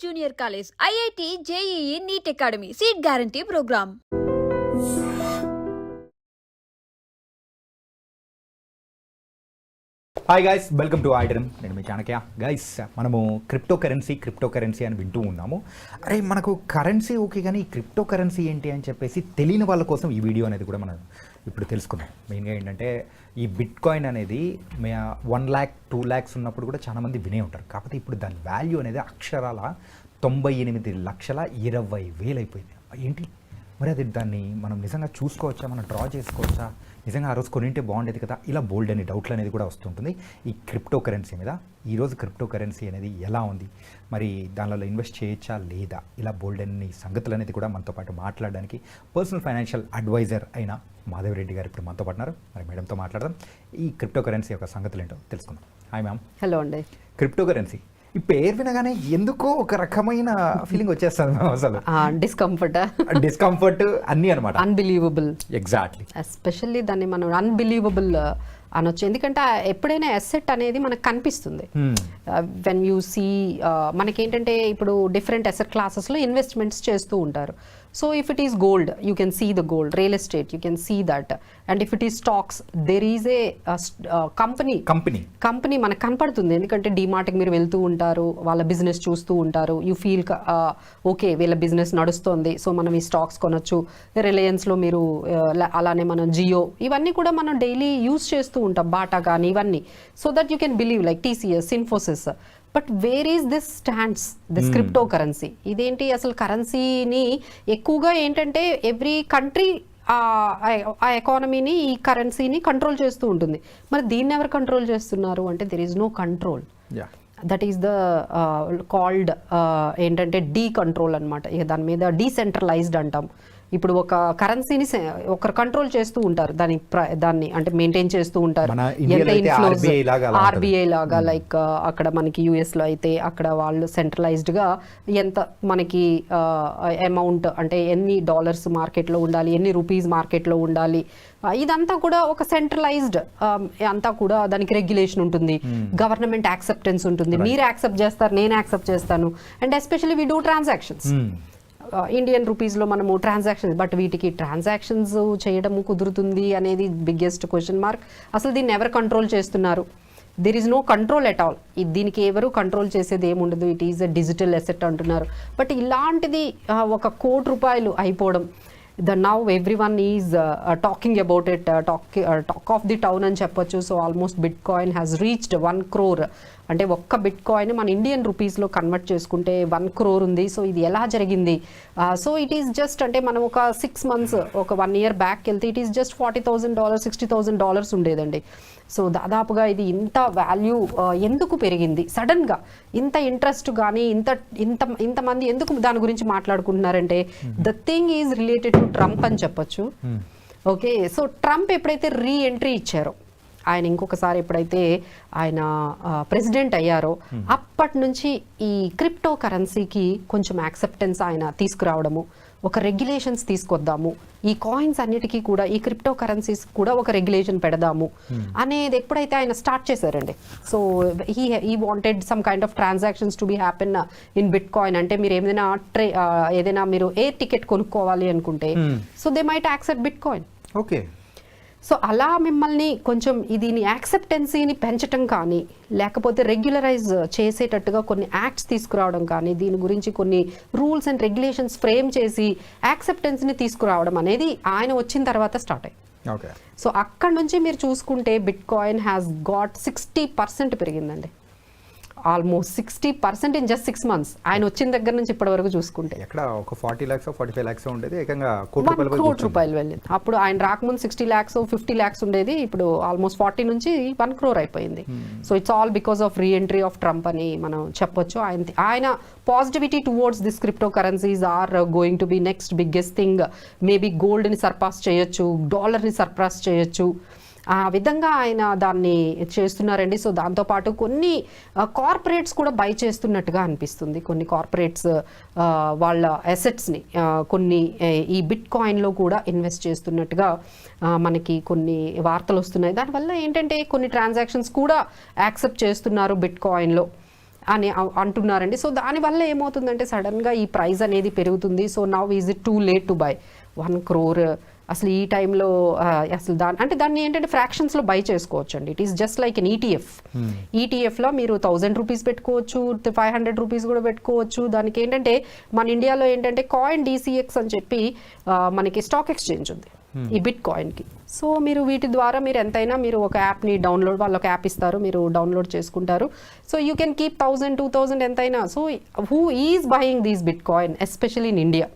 Junior college, IIT, JEE, NEET Academy, Seat Guarantee Program. Hi guys, welcome to Aiden. నేను మీ Chanakya. Guys, మనము crypto currency అని వింటూ ఉన్నాము. అరే, మనకు కరెన్సీ ఓకే, కానీ క్రిప్టో కరెన్సీ ఏంటి అని చెప్పేసి తెలియని వాళ్ళ కోసం ఈ వీడియో అనేది కూడా మనం ఇప్పుడు తెలుసుకుందాం. మెయిన్గా ఏంటంటే ఈ బిట్ కాయిన్ అనేది 1 lakh 2 lakhs ఉన్నప్పుడు కూడా చాలామంది వినే ఉంటారు. కాకపోతే ఇప్పుడు దాని వాల్యూ అనేది అక్షరాల 98,20,000 అయిపోయింది. ఏంటి మరి అది దాన్ని మనం నిజంగా చూసుకోవచ్చా, మనం డ్రా చేసుకోవచ్చా, నిజంగా ఆ రోజు కొనింటే బాగుండేది కదా, ఇలా బోల్డ్ అని డౌట్లు అనేది కూడా వస్తుంటుంది ఈ క్రిప్టో కరెన్సీ మీద. ఈరోజు క్రిప్టో కరెన్సీ అనేది ఎలా ఉంది, మరి దానిలో ఇన్వెస్ట్ చేయొచ్చా లేదా, ఇలా బోల్డ్ అని సంగతులు అనేది కూడా మనతో పాటు మాట్లాడడానికి పర్సనల్ ఫైనాన్షియల్ అడ్వైజర్ అయిన మాధవరెడ్డి గారు ఇప్పుడు మనతో పాటున్నారు. మరి మేడంతో మాట్లాడదాం, ఈ క్రిప్టో కరెన్సీ యొక్క సంగతులు ఏంటో తెలుసుకుందాం. Hi ma'am. హలో అండి. క్రిప్టో కరెన్సీ ఈ పేరు వినగానే ఎందుకో ఒక రకమైన ఫీలింగ్ వచ్చేస్తుంది మ్యామ్. అసలు డిస్కంఫర్ట్ అన్నీ అనమాట. అన్బిలీవబుల్. ఎగ్జాక్ట్లీ. ఎస్పెషల్లీ దాన్ని మనం అన్బిలీవబుల్ అనొచ్చు. ఎందుకంటే ఎప్పుడైనా అసెట్ అనేది మనకు కనిపిస్తుంది. వెన్ యూ సీ, మనకేంటంటే ఇప్పుడు డిఫరెంట్ అసెట్ క్లాసెస్లో ఇన్వెస్ట్మెంట్స్ చేస్తూ ఉంటారు. So if it is gold, you can see the gold. Real estate, you can see that. And if it is stocks, there is a company మనకు కనపడుతుంది. ఎందుకంటే డిమార్ట్కి మీరు వెళ్తూ ఉంటారు, వాళ్ళ బిజినెస్ చూస్తూ ఉంటారు. యూ ఫీల్ ఓకే, వీళ్ళ బిజినెస్ నడుస్తుంది, సో మనం ఈ స్టాక్స్ కొనొచ్చు. రిలయన్స్లో మీరు అలానే మనం జియో, ఇవన్నీ కూడా మనం డైలీ యూజ్ చేస్తూ ఉంటాం, బాటా కానీ ఇవన్నీ. So that you can believe, like TCS, Infosys. But where is this stands, this crypto currency? ఇదేంటి అసలు? కరెన్సీని ఎక్కువగా ఏంటంటే ఎవ్రీ కంట్రీ ఆ ఎకానమీని, ఈ కరెన్సీని కంట్రోల్ చేస్తూ ఉంటుంది. మరి దీన్ని ఎవరు కంట్రోల్ చేస్తున్నారు అంటే there is no control. That is the called ఏంటంటే డీ కంట్రోల్ అనమాట. ఇక దాని మీద డీసెంట్రలైజ్డ్ అంటాం. ఇప్పుడు ఒక కరెన్సీని ఒకరు కంట్రోల్ చేస్తూ ఉంటారు, దాన్ని అంటే మెయింటైన్ చేస్తూ ఉంటారు. ఎంత ఇన్ఫ్లోస్, RBI లాగా, లైక్ అక్కడ మనకి US లో అయితే అక్కడ వాళ్ళు సెంట్రలైజ్డ్గా ఎంత మనకి అమౌంట్, అంటే ఎన్ని డాలర్స్ మార్కెట్లో ఉండాలి, ఎన్ని రూపీస్ మార్కెట్లో ఉండాలి, ఇదంతా కూడా ఒక సెంట్రలైజ్డ్ అంతా కూడా. దానికి రెగ్యులేషన్ ఉంటుంది, గవర్నమెంట్ యాక్సెప్టెన్స్ ఉంటుంది. మీరు యాక్సెప్ట్ చేస్తారు, నేను యాక్సెప్ట్ చేస్తాను. And especially we do transactions. Indian రూపీస్లో మనము ట్రాన్సాక్షన్స్, బట్ వీటికి ట్రాన్సాక్షన్స్ చేయడం కుదురుతుంది అనేది బిగ్గెస్ట్ క్వశ్చన్ మార్క్. అసలు దీన్ని ఎవరు కంట్రోల్ చేస్తున్నారు? There is no control at all. దీనికి ఎవరు కంట్రోల్ చేసేది ఏముండదు. It is a digital asset అంటున్నారు. బట్ ఇలాంటిది ₹1 కోటి అయిపోవడం, now everyone is talking about it, talk of the town అని చెప్పొచ్చు. So almost bit coin has reached 1 crore. అంటే ఒక్క బిట్ కాయిన్ మన ఇండియన్ రూపీస్లో కన్వర్ట్ చేసుకుంటే 1 crore ఉంది. సో ఇది ఎలా జరిగింది? సో ఇట్ ఈస్ జస్ట్, అంటే మనం ఒక 6 months, ఒక 1 year బ్యాక్ వెళ్తే ఇట్ ఈస్ జస్ట్ $40,000, $60,000 ఉండేదండి. సో దాదాపుగా ఇది ఇంత వాల్యూ ఎందుకు పెరిగింది సడన్గా? ఇంత ఇంట్రెస్ట్ కానీ ఇంతమంది ఎందుకు దాని గురించి మాట్లాడుకుంటున్నారంటే the thing is related to Trump అని చెప్పొచ్చు. ఓకే, సో ట్రంప్ ఎప్పుడైతే రీఎంట్రీ ఇచ్చారో, ఆయన ఇంకొకసారి ఎప్పుడైతే ఆయన ప్రెసిడెంట్ అయ్యారో, అప్పటి నుంచి ఈ క్రిప్టో కరెన్సీకి కొంచెం యాక్సెప్టెన్స్ ఆయన తీసుకురావడము, ఒక రెగ్యులేషన్స్ తీసుకొద్దాము, ఈ కాయిన్స్ అన్నిటికీ కూడా, ఈ క్రిప్టో కరెన్సీస్ కూడా ఒక రెగ్యులేషన్ పెడదాము అనేది ఎప్పుడైతే ఆయన స్టార్ట్ చేశారండి. So he wanted some kind of transactions to be happen in bit coin. అంటే మీరు ఏదైనా మీరు ఎయిర్ టికెట్ కొనుక్కోవాలి అనుకుంటే, so they might accept bit coin. Okay. So అలా మిమ్మల్ని కొంచెం దీని యాక్సెప్టెన్సీని పెంచటం కానీ, లేకపోతే రెగ్యులరైజ్ చేసేటట్టుగా కొన్ని యాక్ట్స్ తీసుకురావడం కానీ, దీని గురించి కొన్ని రూల్స్ అండ్ రెగ్యులేషన్స్ ఫ్రేమ్ చేసి యాక్సెప్టెన్స్ని తీసుకురావడం అనేది ఆయన వచ్చిన తర్వాత స్టార్ట్ అయ్యింది. సో అక్కడ నుంచి మీరు చూసుకుంటే బిట్ కాయిన్ హ్యాస్ గాట్ 60% పెరిగిందండి. Almost 60% in just 6 months. ఆయన వచ్చిన దగ్గర నుంచి ఇప్పటి వరకు చూసుకుంటే ఎక్కడ ఒక 40 lakhs 45 lakhs ఉండేది, ఏకంగా ₹1 crore వెళ్ళింది. అప్పుడు ఆయన రాకముందు 60 lakhs 50 lakhs ఉండేది, ఇప్పుడు ఆల్మోస్ట్ 40 నుంచి 1 crore అయిపోయింది. So it's all because of reentry of Trump అని మనం చెప్పొచ్చు. ఆయన positivity towards this crypto currencies are going to be next biggest thing. Maybe గోల్డ్ని సర్పాస్ చేయొచ్చు, డాలర్ని సర్పాస్ చేయొచ్చు, ఆ విధంగా ఆయన దాన్ని చేస్తున్నారండి. సో దాంతోపాటు కొన్ని కార్పొరేట్స్ కూడా బై చేస్తున్నట్టుగా అనిపిస్తుంది. కొన్ని కార్పొరేట్స్ వాళ్ళ అసెట్స్ని కొన్ని ఈ బిట్ కాయిన్లో కూడా ఇన్వెస్ట్ చేస్తున్నట్టుగా మనకి కొన్ని వార్తలు వస్తున్నాయి. దానివల్ల ఏంటంటే కొన్ని ట్రాన్సాక్షన్స్ కూడా యాక్సెప్ట్ చేస్తున్నారు బిట్ కాయిన్లో. అని అంటున్నారండి. సో దానివల్ల ఏమవుతుందంటే సడన్గా ఈ ప్రైస్ అనేది పెరుగుతుంది. So now is it too late to buy 1 crore అసలు ఈ టైంలో అసలు దాన్ని ఏంటంటే ఫ్రాక్షన్స్లో బై చేసుకోవచ్చు అండి. It is just like an ETF. ఈటీఎఫ్లో మీరు 1000 రూపీస్ పెట్టుకోవచ్చు, 500 రూపీస్ కూడా పెట్టుకోవచ్చు. దానికి ఏంటంటే మన ఇండియాలో ఏంటంటే కాయిన్ DCX అని చెప్పి మనకి స్టాక్ ఎక్స్చేంజ్ ఉంది ఈ బిట్ కాయిన్కి. సో మీరు వీటి ద్వారా మీరు ఎంతైనా మీరు ఒక యాప్ని డౌన్లోడ్, వాళ్ళు ఒక యాప్ ఇస్తారు, మీరు డౌన్లోడ్ చేసుకుంటారు. సో యూ కెన్ కీప్ 1000, 2000 ఎంతైనా. So who is buying these bitcoin especially in India?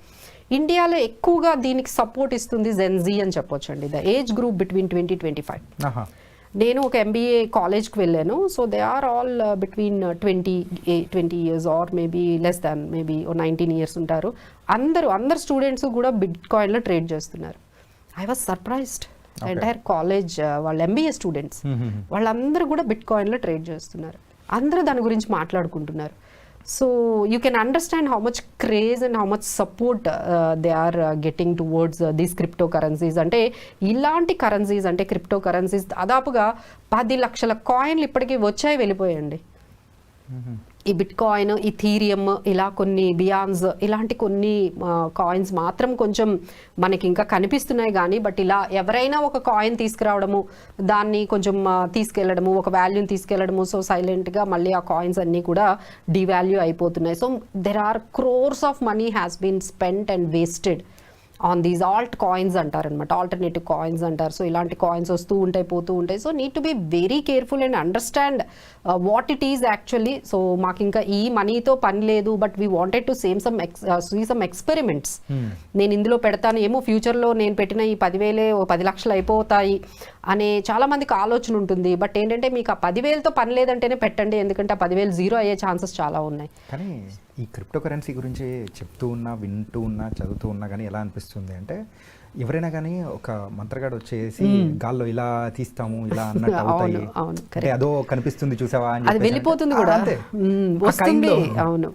ఇండియాలో ఎక్కువగా దీనికి సపోర్ట్ ఇస్తుంది జెన్జీ అని చెప్పొచ్చు అండి. The age group between 20-25. నేను ఒక MBA కాలేజ్కి వెళ్ళాను. So they are all between 20 years or maybe less than maybe 19 years ఉంటారు. అందరు స్టూడెంట్స్ కూడా బిట్ కాయిన్లో ట్రేడ్ చేస్తున్నారు. I was surprised. Entire college వాళ్ళ MBA స్టూడెంట్స్ వాళ్ళందరూ కూడా బిట్ కాయిన్లో ట్రేడ్ చేస్తున్నారు. అందరూ దాని గురించి మాట్లాడుకుంటున్నారు. So you can understand how much craze and how much support they are getting towards these crypto currencies. అంటే ఇలాంటి కరెన్సీస్ అంటే క్రిప్టో కరెన్సీస్ దాదాపుగా 10 లక్షల కాయిన్లు ఇప్పటికీ వచ్చాయి వెళ్ళిపోయండి. ఈ బిట్ కాయిన్, ఇథీరియం, ఇలా కొన్ని బియాన్స్, ఇలాంటి కొన్ని కాయిన్స్ మాత్రం కొంచెం మనకి ఇంకా కనిపిస్తున్నాయి కానీ, బట్ ఇలా ఎవరైనా ఒక కాయిన్ తీసుకురావడము, దాన్ని కొంచెం తీసుకెళ్లడము, ఒక వాల్యూని తీసుకెళ్లడము, సో సైలెంట్గా మళ్ళీ ఆ కాయిన్స్ అన్నీ కూడా డివాల్యూ అయిపోతున్నాయి. So there are crores of money has been spent and wasted on these alt coins అంటారనమాట, ఆల్టర్నేటివ్ కాయిన్స్ అంటారు. సో ఇలాంటి కాయిన్స్ వస్తూ ఉంటాయి, పోతూ ఉంటాయి. So need to be very careful and understand what it is actually. So మాకు ఇంకా ఈ మనీతో పని లేదు, but we wanted to see some experiments. నేను ఇందులో పెడతాను, ఏమో ఫ్యూచర్లో నేను పెట్టిన ఈ 10,000 10 లక్షలు అయిపోతాయి అనే చాలా మందికి ఆలోచన ఉంటుంది. బట్ ఏంటంటే మీకు ఆ 10,000తో పని లేదంటేనే పెట్టండి, ఎందుకంటే ఆ 10,000 జీరో అయ్యే ఛాన్సెస్ చాలా ఉన్నాయి. కానీ ఈ క్రిప్టో కరెన్సీ గురించి చెప్తూ ఉన్నా, వింటూ ఉన్నా, చదువుతూ ఉన్నా కానీ ఎలా అనిపిస్తుంది అంటే, ఎవరైనా కానీ ఒక మంత్రగాడు వచ్చేసి గాల్లో ఇలా తీస్తాము ఇలా అన్నట్టు అవుతాయి అంటే అదో కనిపిస్తుంది చూసావా అని అది వెళ్ళిపోతుంది కూడా వస్తుంది. అవును,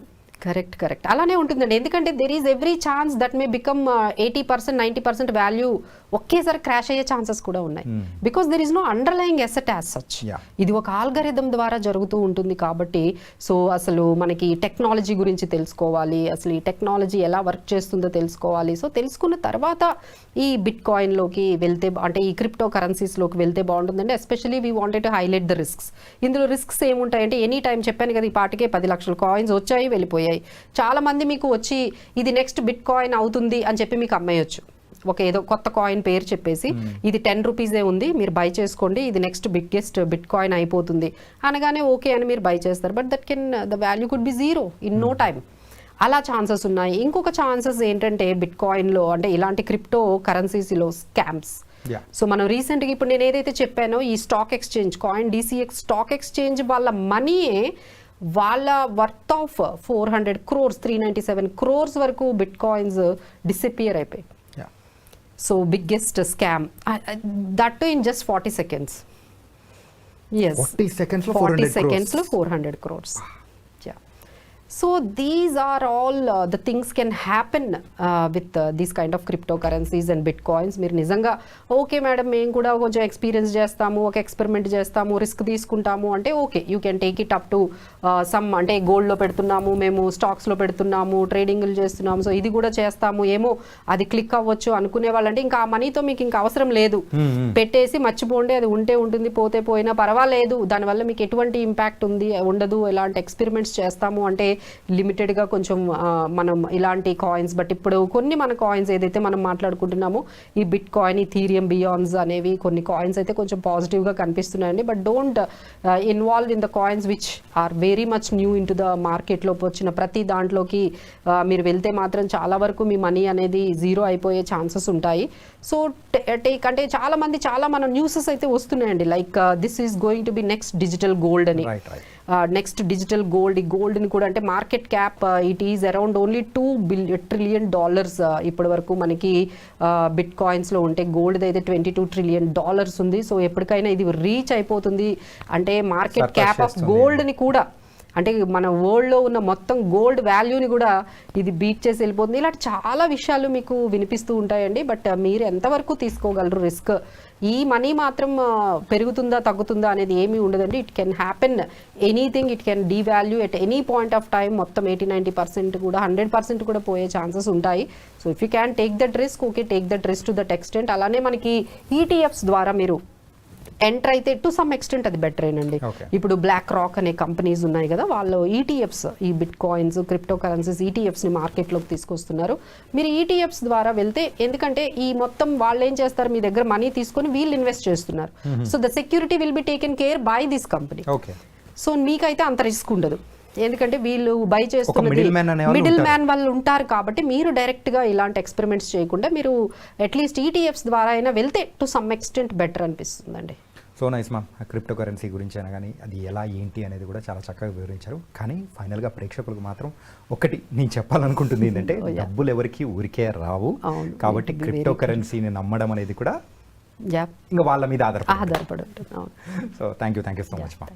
కరెక్ట్ అలానే ఉంటుందండి. ఎందుకంటే there is every chance that may become 80%, 90% value ఒకేసారి క్రాష్ అయ్యే ఛాన్సెస్ కూడా ఉన్నాయి. Because there is no underlying asset as such. ఇది ఒక ఆల్గరిథం ద్వారా జరుగుతూ ఉంటుంది కాబట్టి, సో అసలు మనకి టెక్నాలజీ గురించి తెలుసుకోవాలి, అసలు ఈ టెక్నాలజీ ఎలా వర్క్ చేస్తుందో తెలుసుకోవాలి. సో తెలుసుకున్న తర్వాత ఈ బిట్ కాయిన్లోకి వెళ్తే, అంటే ఈ క్రిప్టో కరెన్సీస్లోకి వెళ్తే బాగుంటుందండి. Especially we wanted to highlight the risks. ఇందులో రిస్క్స్ ఏముంటాయంటే, ఎనీ టైం చెప్పాను కదా, ఈ పాటికే 10 లక్షల కాయిన్స్ వచ్చాయి వెళ్ళిపోయాయి. చాలా మంది మీకు వచ్చి ఇది నెక్స్ట్ బిట్ కాయిన్ అవుతుంది అని చెప్పి మీకు అమ్మేయచ్చు. ఒక ఏదో కొత్త కాయిన్ పేరు చెప్పేసి ఇది 10 రూపీసే ఉంది, మీరు బై చేసుకోండి, ఇది నెక్స్ట్ బిగ్గెస్ట్ బిట్ కాయిన్ అయిపోతుంది అనగానే ఓకే అని మీరు బై చేస్తారు. But that can the value could be zero in no time. అలా ఛాన్సెస్ ఉన్నాయి. ఇంకొక ఛాన్సెస్ ఏంటంటే బిట్ కాయిన్లో, అంటే ఇలాంటి క్రిప్టో కరెన్సీస్లో స్కామ్స్. సో మనం రీసెంట్గా ఇప్పుడు నేను ఏదైతే చెప్పానో ఈ stock exchange, coin DCX stock exchange వాళ్ళ మనీయే వాళ్ళ వర్త్ ఆఫ్ 400 crores, 397 crores వరకు బిట్ కాయిన్స్ డిసపియర్ అయిపోయి. So biggest scam, that to in just 40 seconds. Yes, 40 seconds లో 400 crores. So these are all the things can happen with these kind of cryptocurrencies and bitcoins. మీరు నిజంగా okay madam మేము కూడా కొంచెం experience చేస్తాము, ఒక experiment చేస్తాము, రిస్క్ తీసుకుంటాము అంటే okay, you can take it up to some. అంటే గోల్డ్లో పెడుతున్నాము మేము, స్టాక్స్లో పెడుతున్నాము, ట్రేడింగ్లు చేస్తున్నాము, సో ఇది కూడా చేస్తాము, ఏమో అది క్లిక్ అవ్వచ్చు అనుకునే వాళ్ళంటే ఇంకా ఆ మనీతో మీకు ఇంకా అవసరం లేదు, పెట్టేసి మర్చిపోండి, అది ఉంటే ఉంటుంది పోతే పోయినా పర్వాలేదు, దానివల్ల మీకు ఎటువంటి ఇంపాక్ట్ ఉండదు, ఎలాంటి ఎక్స్పెరిమెంట్స్ చేస్తాము అంటే లిమిటెడ్గా కొంచెం మనం ఇలాంటి కాయిన్స్. బట్ ఇప్పుడు కొన్ని మన కాయిన్స్ ఏదైతే మనం మాట్లాడుకుంటున్నామో ఈ బిట్ కాయిన్, ఇథీరియం, బియాన్స్ అనేవి కొన్ని కాయిన్స్ అయితే కొంచెం పాజిటివ్గా కనిపిస్తున్నాయండి. But don't involve in the coins which are very much new into the మార్కెట్లోకి వచ్చిన ప్రతి దాంట్లోకి మీరు వెళ్తే మాత్రం చాలా వరకు మీ మనీ అనేది జీరో అయిపోయే ఛాన్సెస్ ఉంటాయి. సో టేక్, అంటే చాలా మన న్యూసెస్ అయితే వస్తున్నాయండి, like this is going to be next digital gold అని. నెక్స్ట్ డిజిటల్ గోల్డ్, ఈ గోల్డ్ని కూడా అంటే market cap it is around only $2 trillion ఇప్పటి వరకు మనకి బిట్ కాయిన్స్లో ఉంటే, గోల్డ్ అయితే $22 trillion ఉంది. సో ఎప్పటికైనా ఇది రీచ్ అయిపోతుంది అంటే మార్కెట్ క్యాప్ ఆఫ్ గోల్డ్ని కూడా, అంటే మన వరల్డ్లో ఉన్న మొత్తం గోల్డ్ వాల్యూని కూడా ఇది బీట్ చేసి వెళ్ళిపోతుంది. ఇలాంటి చాలా విషయాలు మీకు వినిపిస్తూ ఉంటాయండి. బట్ మీరు ఎంతవరకు తీసుకోగలరు రిస్క్? ఈ మనీ మాత్రం పెరుగుతుందా తగ్గుతుందా అనేది ఏమీ ఉండదండి. It can happen anything, it can devalue at any point of time. మొత్తం 80-90% కూడా 100% కూడా పోయే ఛాన్సెస్ ఉంటాయి. So if you can take that risk, okay, take that risk to that extent. అలానే మనకి ఈటీఎఫ్స్ ద్వారా మీరు ఎంటర్ అయితే టు సమ్ ఎక్స్టెంట్ అది బెటరేనండి. ఇప్పుడు బ్లాక్ రాక్ అనే కంపెనీస్ ఉన్నాయి కదా, వాళ్ళు ఈటీఎఫ్స్, ఈ బిట్ కాయిన్స్, క్రిప్టో కరెన్సీస్ ఈటీఎఫ్స్ని మార్కెట్లోకి తీసుకొస్తున్నారు. మీరు ఈటీఎఫ్స్ ద్వారా వెళ్తే, ఎందుకంటే ఈ మొత్తం వాళ్ళు ఏం చేస్తారు, మీ దగ్గర మనీ తీసుకొని వీళ్ళు ఇన్వెస్ట్ చేస్తున్నారు. So the security will be taken care bye this company. So మీకైతే అంత రిస్క్ ఉండదు, ఎందుకంటే వీళ్ళు బై చేస్తున్నది మిడిల్ మ్యాన్ వాళ్ళు ఉంటారు. కాబట్టి మీరు డైరెక్ట్గా ఇలాంటి ఎక్స్పెరిమెంట్స్ చేయకుండా మీరు అట్లీస్ట్ ఈటీఎఫ్స్ ద్వారా అయినా వెళ్తే టు సమ్ ఎక్స్టెంట్ బెటర్ అనిపిస్తుందండి. So nice ma'am. Crypto currency గురించి అయినా కానీ అది ఎలా ఏంటి అనేది కూడా చాలా చక్కగా వివరించారు. కానీ ఫైనల్గా ప్రేక్షకులకు మాత్రం ఒకటి నేను చెప్పాలనుకుంటుంది ఏంటంటే, డబ్బులు ఎవరికి ఊరికే రావు. కాబట్టి క్రిప్టో కరెన్సీని నమ్మడం అనేది కూడా ఇంకా వాళ్ళ మీద ఆధారపడి ఉంటుంది. So thank you so much ma'am.